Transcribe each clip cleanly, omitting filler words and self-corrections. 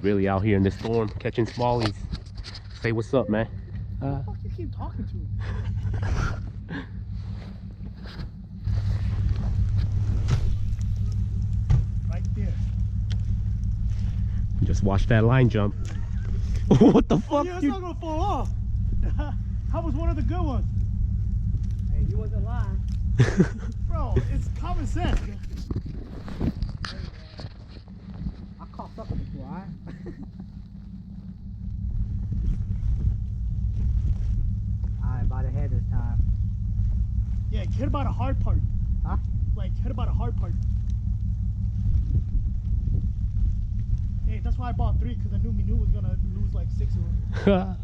Really out here in this storm catching smallies. Say what's up, man. What the fuck you keep talking to? Right there. Just watch that line jump. What the fuck? Yeah, it's not gonna fall off. How was one of the good ones? Hey, you wasn't lying. Bro, it's common sense. I caught sucker before, alright? Alright, by the head this time. Yeah, hit about a hard part. Huh? Like, hit about a hard part. Hey, that's why I bought 3, because I knew Minu was gonna lose like 6 of them.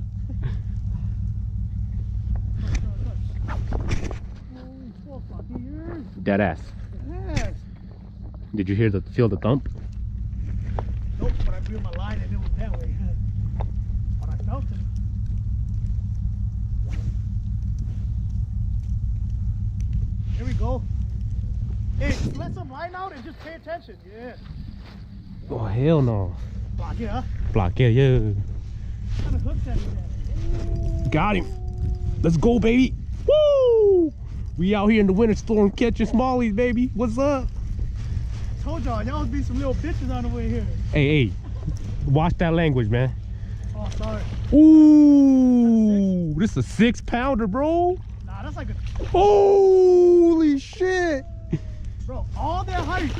Oh, fucking years. Dead ass. Yes. Did you feel the thump? Nope, but I blew my line and it was that way. But I felt it. Here we go. Hey, just let some line out and just pay attention. Yeah. Oh hell no. Block it, huh? Block it, yeah. What kind of hooks that is that? Got him. Let's go, baby. Woo! We out here in the winter storm catching smallies, baby. What's up? Told y'all be some little bitches on the way here. Hey, watch that language, man. Oh, sorry. Ooh, this is a 6-pounder, bro. Nah, that's like a... Holy shit. Bro, all their height.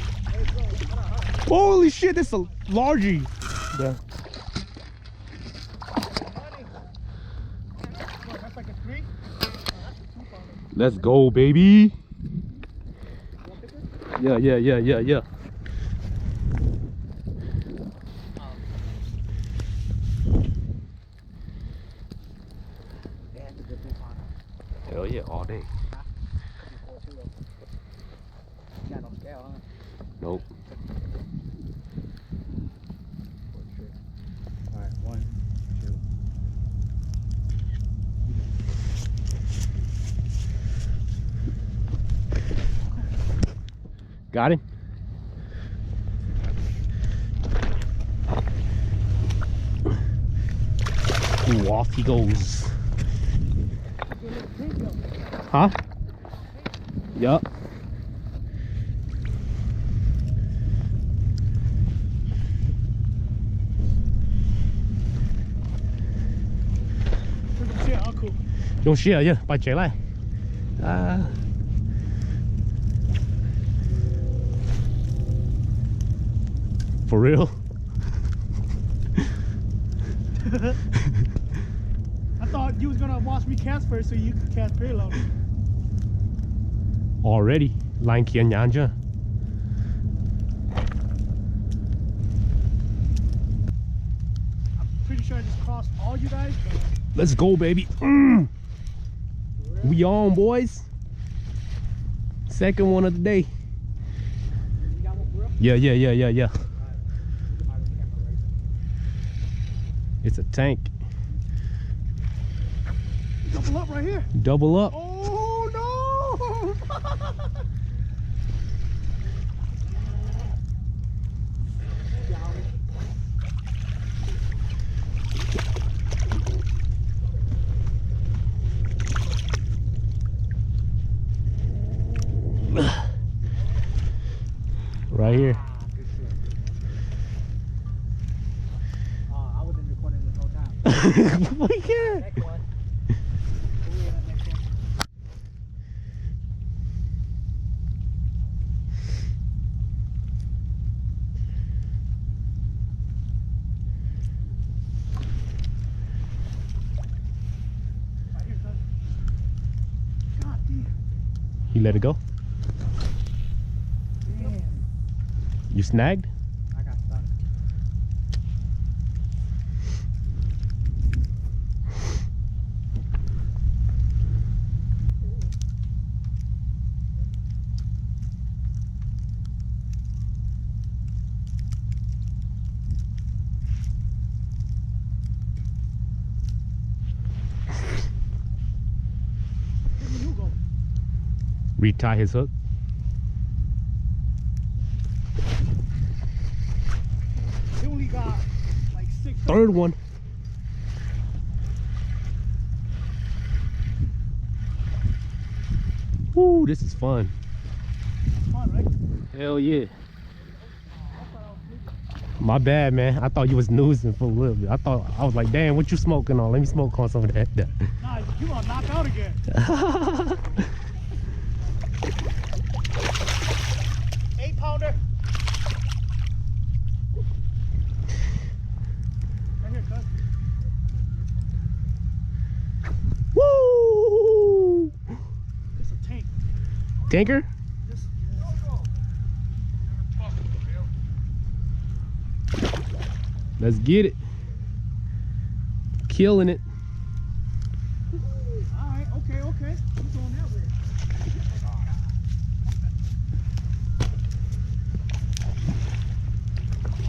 Holy shit, this is a largie. Yeah. Bro, that's like a 3. Oh, that's a 2-pounder. Let's go, baby. Yeah. Hell yeah, all day. Got no scale, huh? Nope. Alright, 1, 2. Got him. Ooh, off he goes. Huh? Yup. Dùng xe chứ, phải chạy lại. For real? I thought you was gonna watch me cast first so you could cast payload. Already. Line kia nhàn chưa? I'm pretty sure I just crossed all you guys. Let's go, baby. We on, boys. Second one of the day. You got one for real? Yeah. It's a tank. Double up right here. Double up. Oh no! Right here. I wasn't recording this whole time. We can't. Next one. Who is that next one? Right here, son. God damn. You let it go? Damn. You snagged? I got stuck. Retie his hook. He only got like 6. Third one. Woo, this is fun. Fun, right? Hell yeah. My bad, man. I thought you was snoozing for a little bit. I was like, damn, what you smoking on? Let me smoke on some of that. Nah, you gonna knock out again. 8-pounder. Right here, cuz. Woo! This is a tank. Tanker? This, Let's get it. Killing it. Alright, okay. You going that way.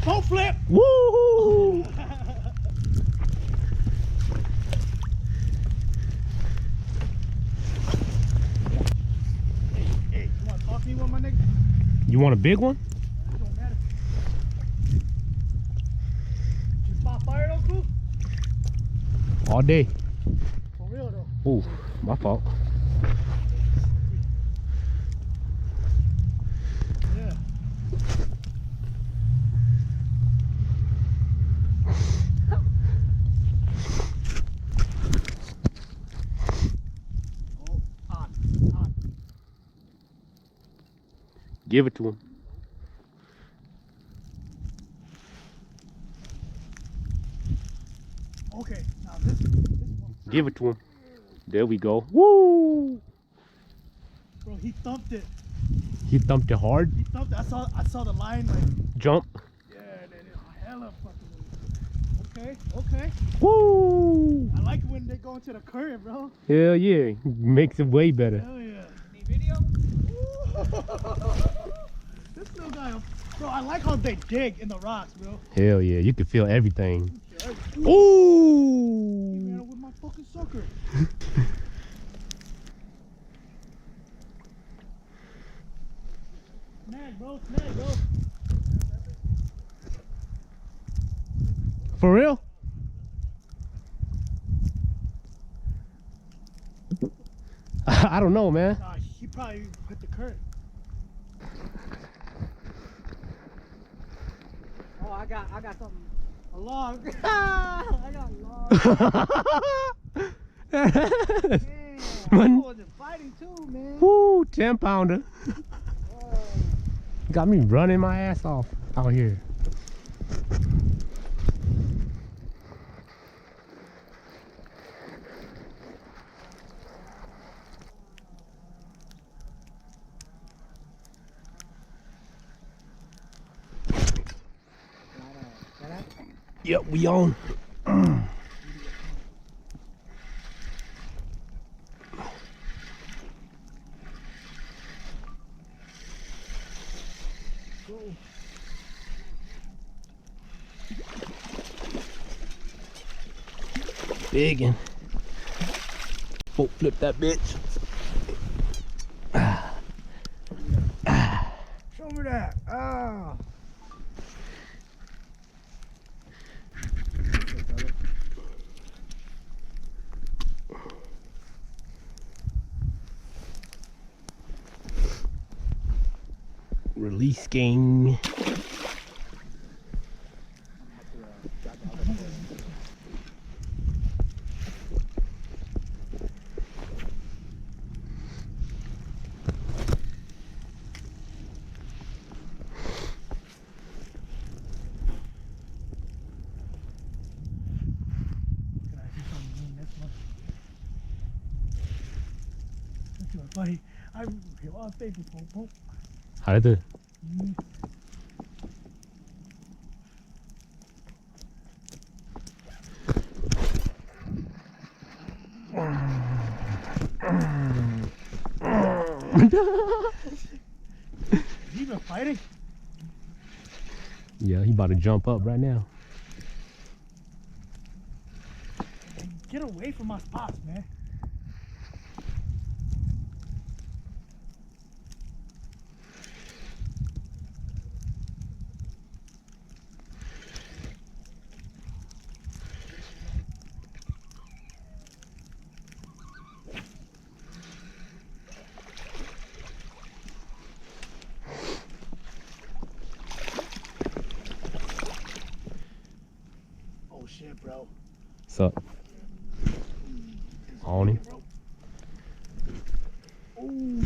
Boat flip! Woo! Hey, you wanna toss me one, my nigga? You want a big one? It don't matter. You spot fire though, crew? All day. For real though. Oh, my fault. Yeah. Oh, on. Give it to him. Okay, now this one. Give it to him. There we go. Woo! Bro, he thumped it. He thumped it hard. He thumped it. I saw the line like, Jump. yeah, and then hella fucking. Okay. Woo! I like it when they go into the current, bro. Hell yeah. Makes it way better. Hell yeah. Any video? This little guy, bro, I like how they dig in the rocks, bro. Hell yeah. You can feel everything. He Ooh! ran with my fucking sucker. Snag, bro. For real? I don't know, man. Nah, he probably hit the current. Oh, I got something. A log. I got lost. Damn, I wasn't fighting too, man. Woo, 10-pounder. Oh. Got me running my ass off out here. Yep, we on. Biggin'. Oh, flip that bitch. Show me that. Ah. Release game. Buddy, I feel all day before. How did it? You been fighting? Yeah, he about to jump up right now. Get away from my spots, man. bro. What's up? On him. Ooh.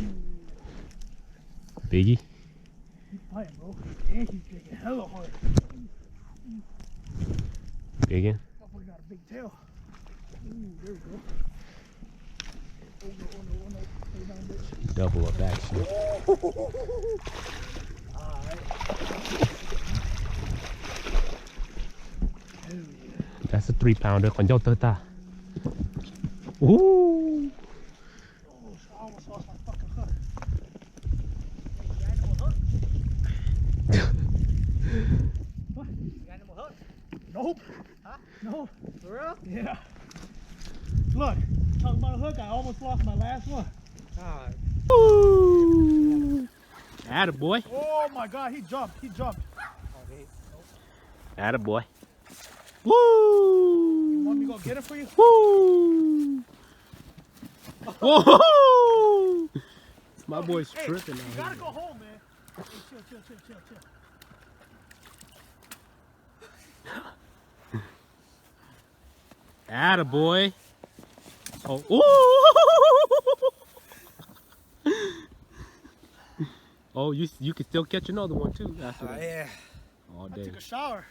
Biggie. He's fighting, bro. And he's digging hella hard. Digging. That boy got a big tail. Ooh, there we go. Oh no, oh no, oh no. Stay down, bitch. Double up action. Alright. That's a 3-pounder ของเจ้าเตอร์ตา Ooh. Oh, I almost lost my fucking hook. Got animal hook. What? Got animal hook. Nope. Huh? No. For real? Yeah. Look, talking about a hook, I almost lost my last one. Ooh. Attaboy. Oh my god, he jumped. He jumped. Attaboy. You Woo. want me to go get it for you? Woo. Whoa. My boy's Hey, tripping you out gotta here. go home, man. Hey, chill, chill, chill, chill, chill. Attaboy. Oh. Ooh. Oh, you can still catch another one too after that. Yeah. All I day. took a shower.